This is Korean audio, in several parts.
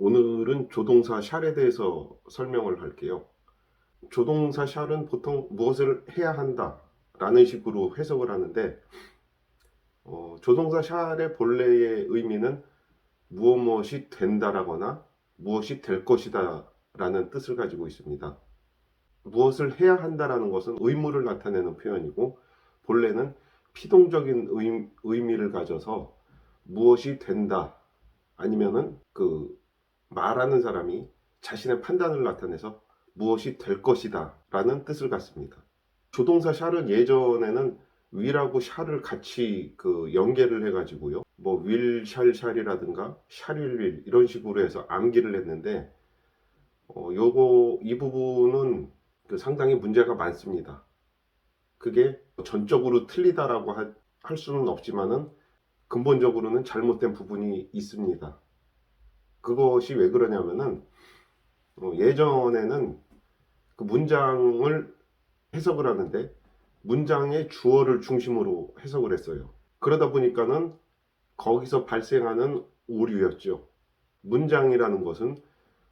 오늘은 조동사 샬에 대해서 설명을 할게요. 조동사 샬은 보통 무엇을 해야 한다 라는 식으로 해석을 하는데, 조동사 샬의 본래의 의미는 무엇이 된다라거나 무엇이 될 것이다 라는 뜻을 가지고 있습니다. 무엇을 해야 한다라는 것은 의무를 나타내는 표현이고, 본래는 피동적인 의미를 가져서 무엇이 된다, 아니면은 말하는 사람이 자신의 판단을 나타내서 무엇이 될 것이다 라는 뜻을 갖습니다. 조동사 샬은 예전에는 will하고 shall을 같이 연계를 해가지고요, 뭐 will, shall, shall이라든가 shall, will, will 이런 식으로 해서 암기를 했는데, 이 부분은 상당히 문제가 많습니다. 그게 전적으로 틀리다라고 할 수는 없지만은 근본적으로는 잘못된 부분이 있습니다. 그것이 왜 그러냐면은, 예전에는 그 문장을 해석을 하는데 문장의 주어를 중심으로 해석을 했어요. 그러다 보니까는 거기서 발생하는 오류였죠. 문장이라는 것은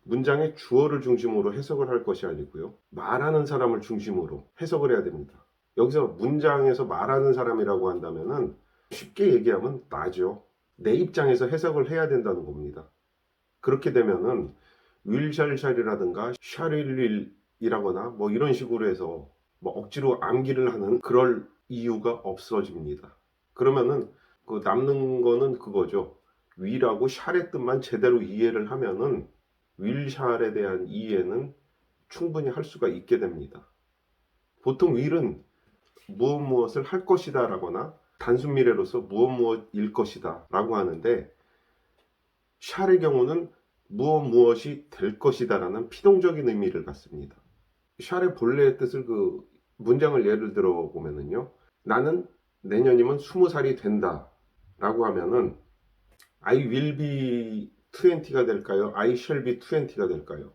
문장의 주어를 중심으로 해석을 할 것이 아니고요, 말하는 사람을 중심으로 해석을 해야 됩니다. 여기서 문장에서 말하는 사람이라고 한다면은 쉽게 얘기하면 나죠. 내 입장에서 해석을 해야 된다는 겁니다. 그렇게 되면은 will, shall, shall이라든가 shall, will, will이라거나 뭐 이런 식으로 해서 뭐 억지로 암기를 하는 그럴 이유가 없어집니다. 그러면은 남는 거는 그거죠. will하고 shall의 뜻만 제대로 이해를 하면은 will, shall에 대한 이해는 충분히 할 수가 있게 됩니다. 보통 will은 무엇을 할 것이다 라거나 단순 미래로서 무엇일 것이다 라고 하는데, shall의 경우는 무엇이 될 것이다 라는 피동적인 의미를 갖습니다. shall의 본래의 뜻을 문장을 예를 들어 보면은요, 나는 내년이면 20살이 된다 라고 하면은 I will be 20가 될까요? I shall be 20가 될까요?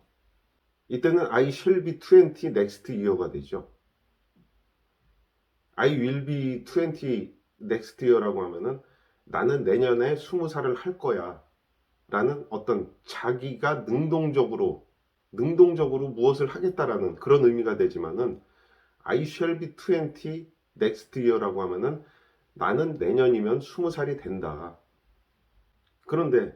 이때는 I shall be 20 next year가 되죠. I will be 20 next year라고 하면은 나는 내년에 20살을 할 거야 라는 어떤 자기가 능동적으로 무엇을 하겠다라는 그런 의미가 되지만은, I shall be 20 next year라고 하면은 나는 내년이면 20살이 된다. 그런데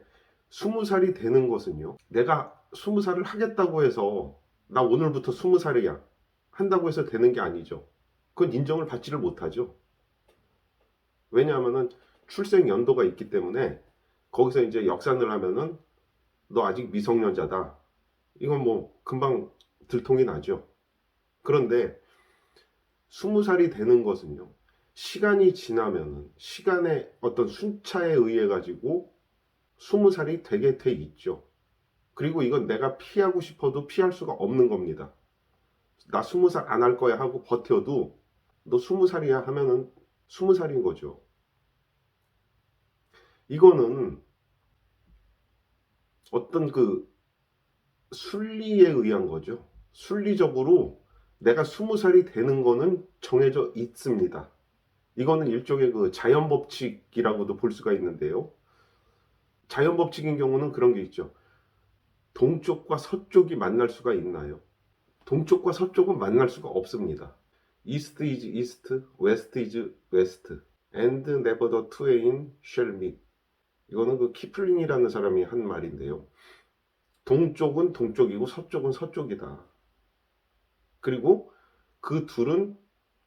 20살이 되는 것은요, 내가 20살을 하겠다고 해서 나 오늘부터 20살이야 한다고 해서 되는 게 아니죠. 그건 인정을 받지를 못하죠. 왜냐하면은 출생 연도가 있기 때문에 거기서 이제 역산을 하면은 너 아직 미성년자다, 이건 뭐 금방 들통이 나죠. 그런데 20살이 되는 것은요, 시간이 지나면은 시간의 어떤 순차에 의해 가지고 20살이 되게 돼 있죠. 그리고 이건 내가 피하고 싶어도 피할 수가 없는 겁니다. 나 20살 안 할 거야 하고 버텨도 너 20살이야 하면은 20살인 거죠. 이거는 어떤 순리에 의한 거죠. 순리적으로 내가 20살이 되는 거는 정해져 있습니다. 이거는 일종의 자연 법칙이라고도 볼 수가 있는데요. 자연 법칙인 경우는 그런 게 있죠. 동쪽과 서쪽이 만날 수가 있나요? 동쪽과 서쪽은 만날 수가 없습니다. East is east, west is west, and never the twain shall meet. 이거는 키플링이라는 사람이 한 말인데요. 동쪽은 동쪽이고 서쪽은 서쪽이다. 그리고 그 둘은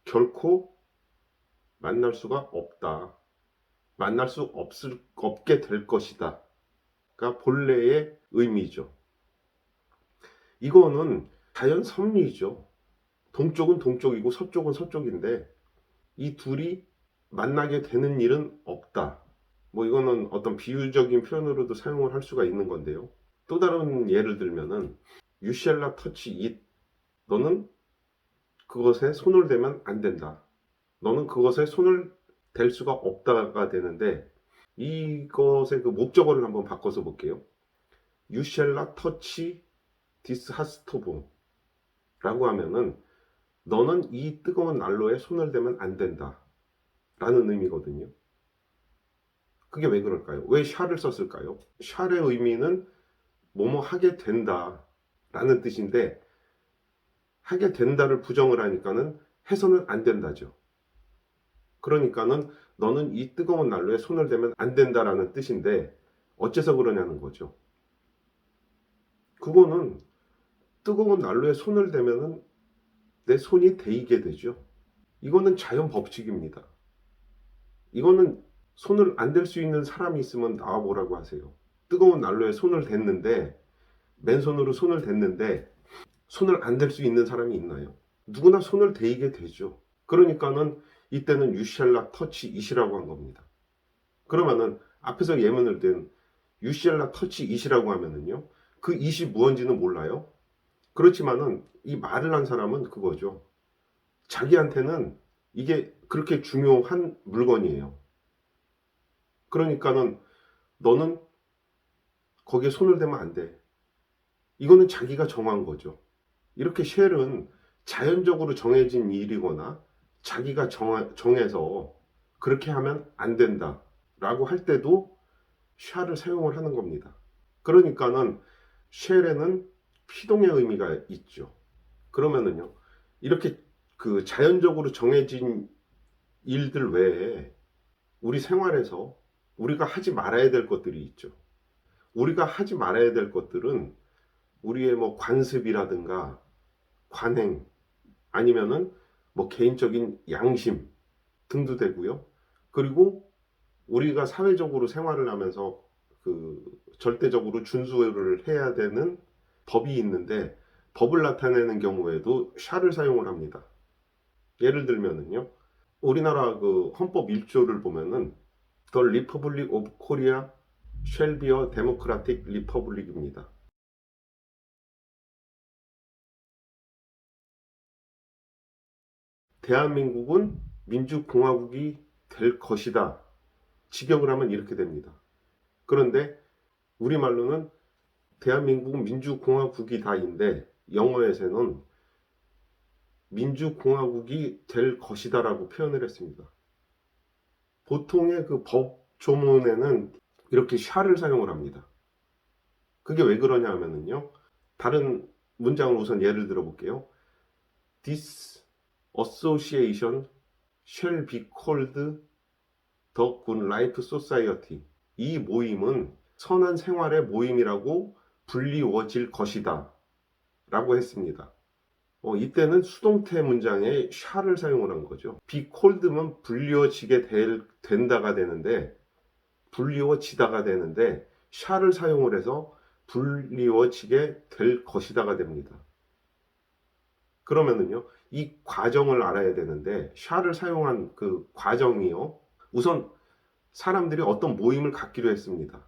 결코 만날 수가 없다. 만날 수 없게 될 것이다. 가 본래의 의미죠. 이거는 자연 섭리죠. 동쪽은 동쪽이고 서쪽은 서쪽인데 이 둘이 만나게 되는 일은 없다. 뭐 이거는 어떤 비유적인 표현으로도 사용을 할 수가 있는 건데요. 또 다른 예를 들면은 You shall not touch it. 너는 그것에 손을 대면 안 된다. 너는 그것에 손을 댈 수가 없다가 되는데, 이것의 목적어를 한번 바꿔서 볼게요. You shall not touch this hot stove 라고 하면은 너는 이 뜨거운 난로에 손을 대면 안 된다 라는 의미거든요. 그게 왜 그럴까요? 왜 shall을 썼을까요? shall의 의미는 뭐뭐 하게 된다 라는 뜻인데, 하게 된다를 부정을 하니까는 해서는 안 된다죠. 그러니까는 너는 이 뜨거운 난로에 손을 대면 안 된다라는 뜻인데, 어째서 그러냐는 거죠. 그거는 뜨거운 난로에 손을 대면은 내 손이 데이게 되죠. 이거는 자연 법칙입니다. 이거는 손을 안 댈 수 있는 사람이 있으면 나와보라고 하세요. 뜨거운 난로에 손을 댔는데, 맨손으로 손을 댔는데 손을 안 댈 수 있는 사람이 있나요? 누구나 손을 대게 되죠. 그러니까는 이때는 you shall not touch it이라고 한 겁니다. 그러면은 앞에서 예문을 든 you shall not touch it이라고 하면은요, 그 it이 무언지는 몰라요. 그렇지만은 이 말을 한 사람은 그거죠. 자기한테는 이게 그렇게 중요한 물건이에요. 그러니까는 너는 거기에 손을 대면 안 돼. 이거는 자기가 정한 거죠. 이렇게 쉘은 자연적으로 정해진 일이거나 자기가 정해서 그렇게 하면 안 된다 라고 할 때도 샤를 사용을 하는 겁니다. 그러니까는 쉘에는 피동의 의미가 있죠. 그러면은요, 이렇게 그 자연적으로 정해진 일들 외에 우리 생활에서 우리가 하지 말아야 될 것들이 있죠. 우리가 하지 말아야 될 것들은 우리의 뭐 관습이라든가 관행, 아니면은 뭐 개인적인 양심 등도 되고요. 그리고 우리가 사회적으로 생활을 하면서 그 절대적으로 준수를 해야 되는 법이 있는데, 법을 나타내는 경우에도 샤를 사용을 합니다. 예를 들면은요, 우리나라 그 헌법 1조를 보면은 The Republic of Korea shall be a democratic republic입니다. 대한민국은 민주공화국이 될 것이다. 직역을 하면 이렇게 됩니다. 그런데 우리말로는 대한민국은 민주공화국이다인데, 영어에서는 민주공화국이 될 것이다라고 표현을 했습니다. 보통의 그 법 조문에는 이렇게 샤를 사용을 합니다. 그게 왜 그러냐 하면은요, 다른 문장을 우선 예를 들어 볼게요. This association shall be called the Good Life Society. 이 모임은 선한 생활의 모임이라고 불리워질 것이다 라고 했습니다. 이때는 수동태 문장에 샤를 사용을 한 거죠. be called면 불리워지게 된다가 되는데, 불리워지다가 되는데, 샤를 사용을 해서 불리워지게 될 것이다가 됩니다. 그러면은요, 이 과정을 알아야 되는데, 샤를 사용한 그 과정이요, 우선 사람들이 어떤 모임을 갖기로 했습니다.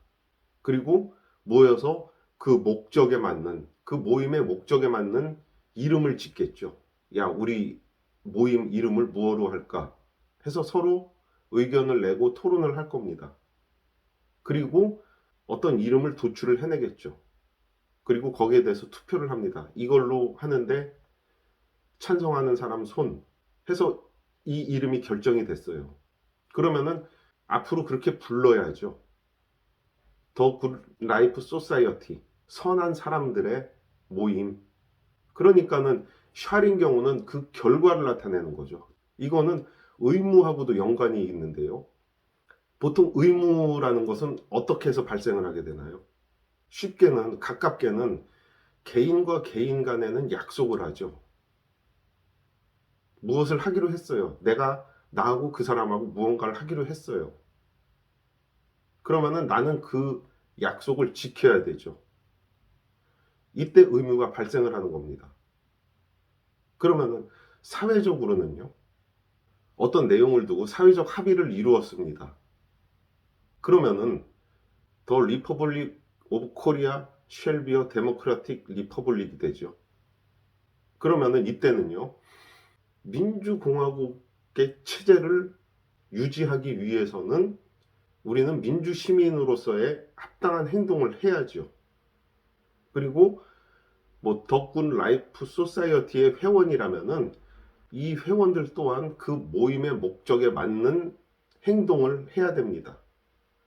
그리고 모여서 그 목적에 맞는, 그 모임의 목적에 맞는 이름을 짓겠죠. 야, 우리 모임 이름을 무엇으로 할까 해서 서로 의견을 내고 토론을 할 겁니다. 그리고 어떤 이름을 도출을 해내겠죠. 그리고 거기에 대해서 투표를 합니다. 이걸로 하는데 찬성하는 사람 손 해서 이 이름이 결정이 됐어요. 그러면은 앞으로 그렇게 불러야죠. 더 굿 라이프 소사이어티, 선한 사람들의 모임. 그러니까는 샤린 경우는 그 결과를 나타내는 거죠. 이거는 의무하고도 연관이 있는데요. 보통 의무라는 것은 어떻게 해서 발생을 하게 되나요? 쉽게는, 가깝게는 개인과 개인 간에는 약속을 하죠. 무엇을 하기로 했어요. 내가 나하고 그 사람하고 무언가를 하기로 했어요. 그러면은 나는 그 약속을 지켜야 되죠. 이때 의무가 발생을 하는 겁니다. 그러면은 사회적으로는요, 어떤 내용을 두고 사회적 합의를 이루었습니다. 그러면은 The Republic of Korea shall be a democratic republic이 되죠. 그러면은 이때는요, 민주공화국의 체제를 유지하기 위해서는 우리는 민주시민으로서의 합당한 행동을 해야죠. 그리고 뭐 덕군 라이프 소사이어티의 회원이라면은 이 회원들 또한 그 모임의 목적에 맞는 행동을 해야 됩니다.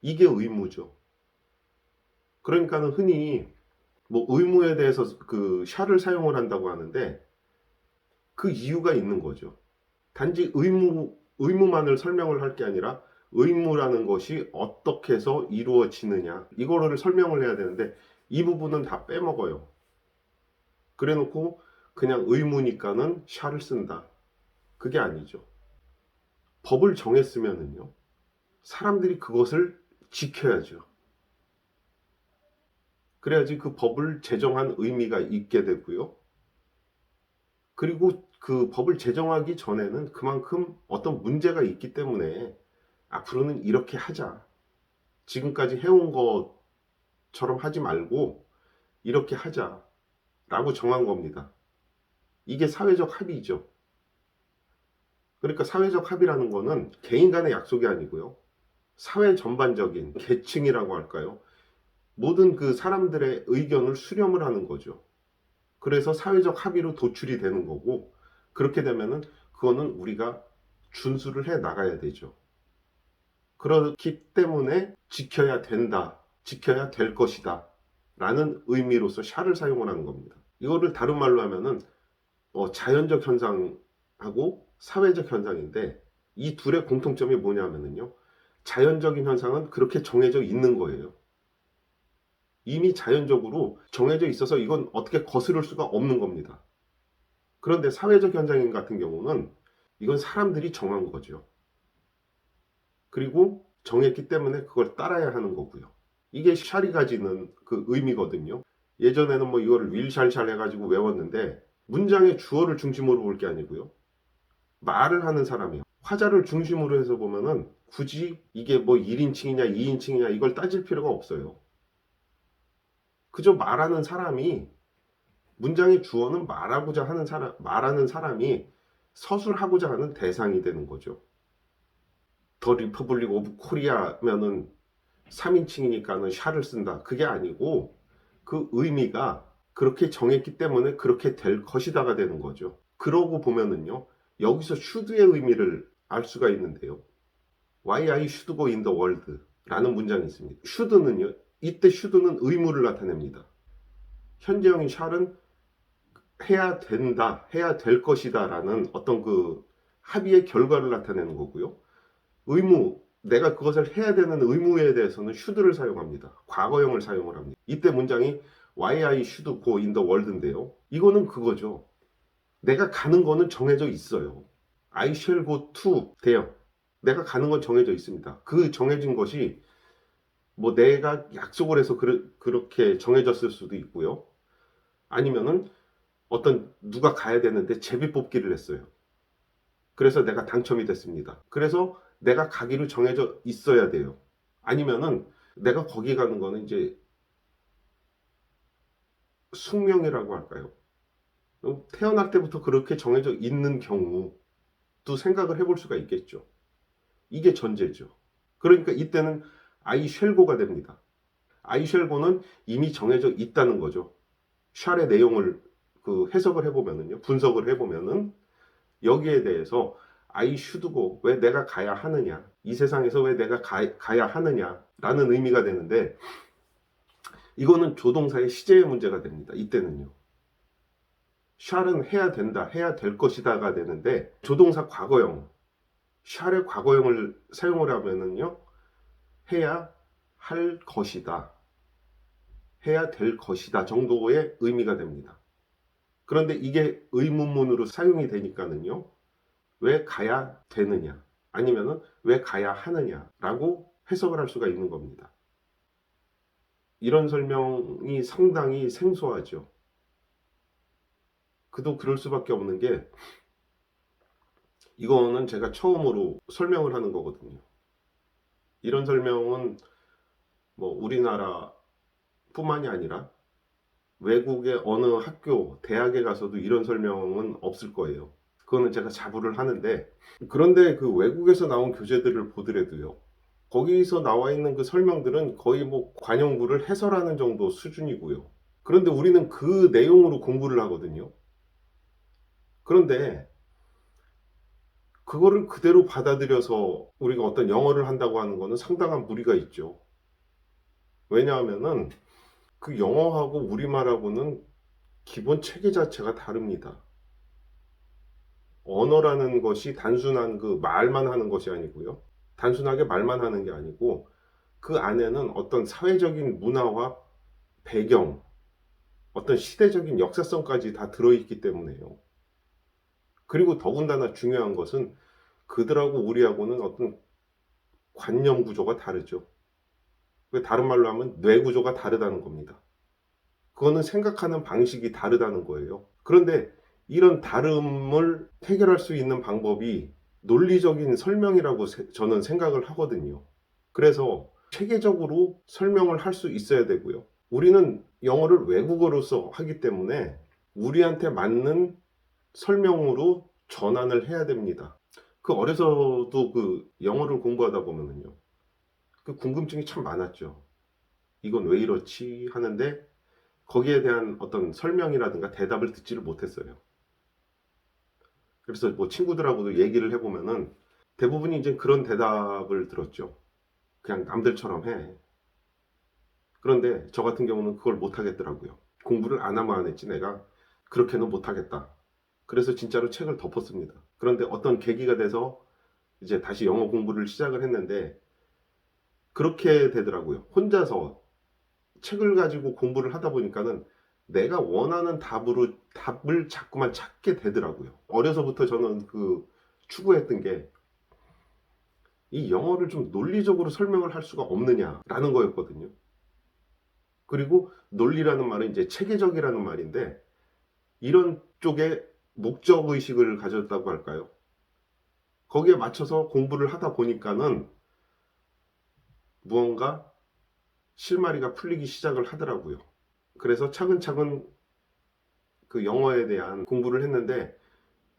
이게 의무죠. 그러니까는 흔히 뭐 의무에 대해서 그 샤를 사용을 한다고 하는데 그 이유가 있는 거죠. 단지 의무만을 설명을 할 게 아니라 의무라는 것이 어떻게 해서 이루어지느냐 이거를 설명을 해야 되는데 이 부분은 다 빼먹어요. 그래 놓고 그냥 의무니까는 샤를 쓴다. 그게 아니죠. 법을 정했으면은요. 사람들이 그것을 지켜야죠. 그래야지 그 법을 제정한 의미가 있게 되고요. 그리고 그 법을 제정하기 전에는 그만큼 어떤 문제가 있기 때문에 앞으로는 이렇게 하자. 지금까지 해온 것처럼 하지 말고 이렇게 하자라고 정한 겁니다. 이게 사회적 합의죠. 그러니까 사회적 합의라는 거는 개인 간의 약속이 아니고요. 사회 전반적인 계층이라고 할까요? 모든 그 사람들의 의견을 수렴을 하는 거죠. 그래서 사회적 합의로 도출이 되는 거고 그렇게 되면은 그거는 우리가 준수를 해 나가야 되죠. 그렇기 때문에 지켜야 된다, 지켜야 될 것이다 라는 의미로서 샤를 사용을 하는 겁니다. 이거를 다른 말로 하면은 자연적 현상하고 사회적 현상인데 이 둘의 공통점이 뭐냐면요. 자연적인 현상은 그렇게 정해져 있는 거예요. 이미 자연적으로 정해져 있어서 이건 어떻게 거스를 수가 없는 겁니다. 그런데 사회적 현상 같은 경우는 이건 사람들이 정한 거죠. 그리고 정했기 때문에 그걸 따라야 하는 거고요. 이게 샬이 가지는 그 의미거든요. 예전에는 뭐 이거를 윌샬샬 해가지고 외웠는데 문장의 주어를 중심으로 볼 게 아니고요. 말을 하는 사람이요. 화자를 중심으로 해서 보면은 굳이 이게 뭐 1인칭이냐 2인칭이냐 이걸 따질 필요가 없어요. 그저 말하는 사람이 문장의 주어는 말하고자 하는 사람, 말하는 사람이 서술하고자 하는 대상이 되는 거죠. 더 리퍼블릭 오브 코리아면은 3인칭이니까는 샤를 쓴다. 그게 아니고 그 의미가 그렇게 정했기 때문에 그렇게 될 것이다가 되는 거죠. 그러고 보면은요. 여기서 should의 의미를 알 수가 있는데요. Why I should go in the world 라는 문장이 있습니다. should는요. 이때 should는 의무를 나타냅니다. 현재형인 shall은 해야 된다, 해야 될 것이다 라는 어떤 그 합의의 결과를 나타내는 거고요. 의무, 내가 그것을 해야 되는 의무에 대해서는 should를 사용합니다. 과거형을 사용을 합니다. 이때 문장이 Why I should go in the world인데요. 이거는 그거죠. 내가 가는 거는 정해져 있어요. I shall go to 돼요. 내가 가는 건 정해져 있습니다. 그 정해진 것이 뭐 내가 약속을 해서 그렇게 정해졌을 수도 있고요. 아니면은 어떤 누가 가야 되는데 제비뽑기를 했어요. 그래서 내가 당첨이 됐습니다. 그래서 내가 가기로 정해져 있어야 돼요. 아니면은 내가 거기 가는 거는 이제 숙명이라고 할까요? 태어날 때부터 그렇게 정해져 있는 경우도 생각을 해볼 수가 있겠죠. 이게 전제죠. 그러니까 이때는 I shall go가 됩니다. I shall go는 이미 정해져 있다는 거죠. shall의 내용을 그 해석을 해보면은요, 분석을 해보면은 여기에 대해서 I should go, 왜 내가 가야 하느냐, 이 세상에서 왜 내가 가야 하느냐라는 의미가 되는데 이거는 조동사의 시제의 문제가 됩니다. 이때는요. shall은 해야 된다, 해야 될 것이다가 되는데 조동사 과거형, shall의 과거형을 사용을 하면은요, 해야 할 것이다, 해야 될 것이다 정도의 의미가 됩니다. 그런데 이게 의문문으로 사용이 되니까는요, 왜 가야 되느냐, 아니면은 왜 가야 하느냐라고 해석을 할 수가 있는 겁니다. 이런 설명이 상당히 생소하죠. 그도 그럴 수밖에 없는 게 이거는 제가 처음으로 설명을 하는 거거든요. 이런 설명은 뭐 우리나라뿐만이 아니라 외국의 어느 학교, 대학에 가서도 이런 설명은 없을 거예요. 그거는 제가 자부를 하는데, 그런데 그 외국에서 나온 교재들을 보더라도요. 거기서 나와 있는 그 설명들은 거의 뭐 관용구를 해설하는 정도 수준이고요. 그런데 우리는 그 내용으로 공부를 하거든요. 그런데 그거를 그대로 받아들여서 우리가 어떤 영어를 한다고 하는 거는 상당한 무리가 있죠. 왜냐하면은 그 영어하고 우리말하고는 기본 체계 자체가 다릅니다. 언어라는 것이 단순한 그 말만 하는 것이 아니고요. 단순하게 말만 하는 게 아니고 그 안에는 어떤 사회적인 문화와 배경, 어떤 시대적인 역사성까지 다 들어있기 때문에요. 그리고 더군다나 중요한 것은 그들하고 우리하고는 어떤 관념 구조가 다르죠. 다른 말로 하면 뇌 구조가 다르다는 겁니다. 그거는 생각하는 방식이 다르다는 거예요. 그런데 이런 다름을 해결할 수 있는 방법이 논리적인 설명이라고 저는 생각을 하거든요. 그래서 체계적으로 설명을 할 수 있어야 되고요. 우리는 영어를 외국어로서 하기 때문에 우리한테 맞는 설명으로 전환을 해야 됩니다. 그 어려서도 그 영어를 공부하다 보면은요. 그 궁금증이 참 많았죠. 이건 왜 이렇지 하는데 거기에 대한 어떤 설명이라든가 대답을 듣지를 못했어요. 그래서 뭐 친구들하고도 얘기를 해보면은 대부분이 이제 그런 대답을 들었죠. 그냥 남들처럼 해. 그런데 저 같은 경우는 그걸 못하겠더라고요. 공부를 안 하면 안 했지 내가 그렇게는 못하겠다. 그래서 진짜로 책을 덮었습니다. 그런데 어떤 계기가 돼서 이제 다시 영어 공부를 시작을 했는데 그렇게 되더라고요. 혼자서 책을 가지고 공부를 하다 보니까는 내가 원하는 답을 자꾸만 찾게 되더라고요. 어려서부터 저는 그 추구했던 게 이 영어를 좀 논리적으로 설명을 할 수가 없느냐라는 거였거든요. 그리고 논리라는 말은 이제 체계적이라는 말인데 이런 쪽에 목적 의식을 가졌다고 할까요? 거기에 맞춰서 공부를 하다 보니까는 무언가 실마리가 풀리기 시작을 하더라고요. 그래서 차근차근 그 영어에 대한 공부를 했는데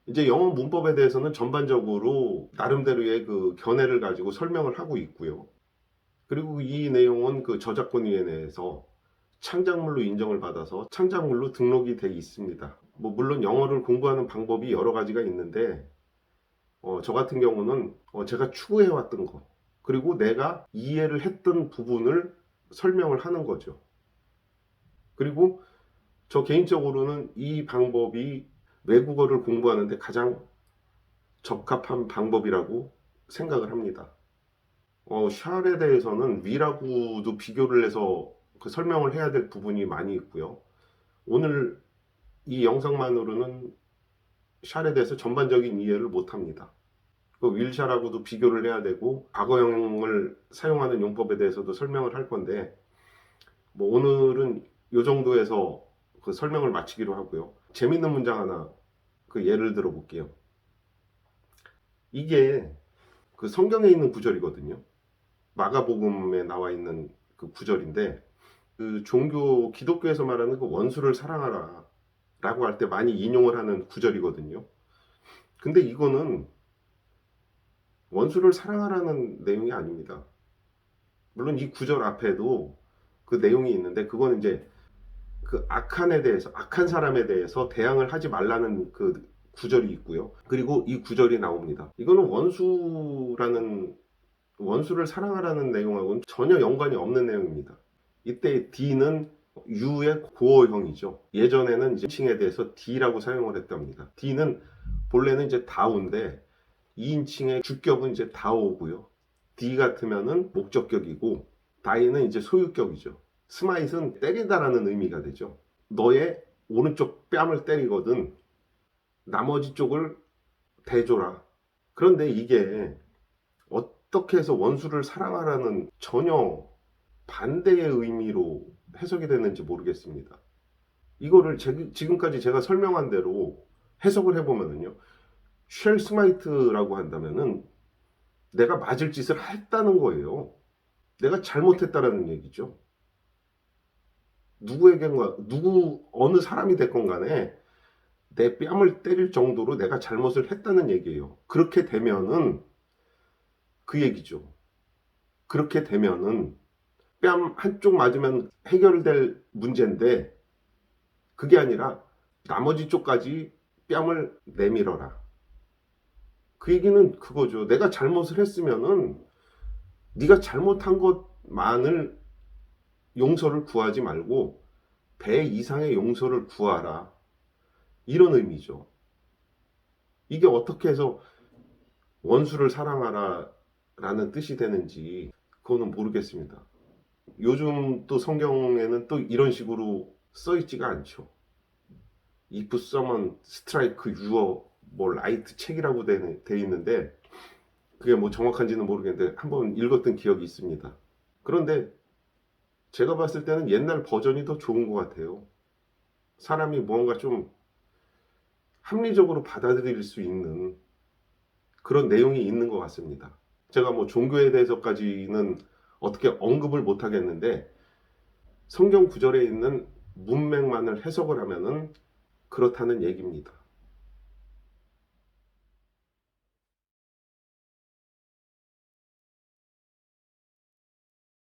이제 영어 문법에 대해서는 전반적으로 나름대로의 그 견해를 가지고 설명을 하고 있고요. 그리고 이 내용은 그 저작권위원회에서 창작물로 인정을 받아서 창작물로 등록이 돼 있습니다. 뭐 물론 영어를 공부하는 방법이 여러 가지가 있는데 저 같은 경우는 제가 추구해왔던 거 그리고 내가 이해를 했던 부분을 설명을 하는 거죠. 그리고 저 개인적으로는 이 방법이 외국어를 공부하는데 가장 적합한 방법이라고 생각을 합니다. 샬에 대해서는 위라고도 비교를 해서 그 설명을 해야 될 부분이 많이 있고요. 오늘 이 영상만으로는 샬에 대해서 전반적인 이해를 못합니다. 그 윌샤라고도 비교를 해야 되고 과거형을 사용하는 용법에 대해서도 설명을 할 건데 뭐 오늘은 이 정도에서 그 설명을 마치기로 하고요. 재밌는 문장 하나 그 예를 들어 볼게요. 이게 그 성경에 있는 구절이거든요. 마가복음에 나와 있는 그 구절인데 그 종교 기독교에서 말하는 그 원수를 사랑하라 라고 할 때 많이 인용을 하는 구절이거든요. 근데 이거는 원수를 사랑하라는 내용이 아닙니다. 물론 이 구절 앞에도 그 내용이 있는데 그거는 이제 그 악한에 대해서 악한 사람에 대해서 대항을 하지 말라는 그 구절이 있고요. 그리고 이 구절이 나옵니다. 이거는 원수를 사랑하라는 내용하고는 전혀 연관이 없는 내용입니다. 이때 D는 U의 고어형이죠. 예전에는 이제 인칭에 대해서 D라고 사용을 했답니다. D는 본래는 이제 다우인데 2인칭의 주격은 이제 다오고요. D 같으면은 목적격이고 다이는 이제 소유격이죠. 스마잇은 때리다라는 의미가 되죠. 너의 오른쪽 뺨을 때리거든 나머지 쪽을 대줘라. 그런데 이게 어떻게 해서 원수를 사랑하라는 전혀 반대의 의미로 해석이 되는지 모르겠습니다. 이거를 지금까지 제가 설명한 대로 해석을 해보면요. 쉘 스마이트라고 한다면은 내가 맞을 짓을 했다는 거예요. 내가 잘못했다라는 얘기죠. 어느 사람이 됐건 간에 내 뺨을 때릴 정도로 내가 잘못을 했다는 얘기예요. 그렇게 되면은 그 얘기죠. 그렇게 되면은 뺨 한쪽 맞으면 해결될 문제인데 그게 아니라 나머지 쪽까지 뺨을 내밀어라. 그 얘기는 그거죠. 내가 잘못을 했으면은 네가 잘못한 것만을 용서를 구하지 말고 배 이상의 용서를 구하라. 이런 의미죠. 이게 어떻게 해서 원수를 사랑하라 라는 뜻이 되는지 그거는 모르겠습니다. 요즘 또 성경에는 또 이런 식으로 써 있지가 않죠. If someone strike your 뭐 right 책이라고 돼 있는데 그게 뭐 정확한지는 모르겠는데 한번 읽었던 기억이 있습니다. 그런데 제가 봤을 때는 옛날 버전이 더 좋은 것 같아요. 사람이 뭔가 좀 합리적으로 받아들일 수 있는 그런 내용이 있는 것 같습니다. 제가 뭐 종교에 대해서까지는 어떻게 언급을 못 하겠는데 성경 구절에 있는 문맥만을 해석을 하면은 그렇다는 얘기입니다.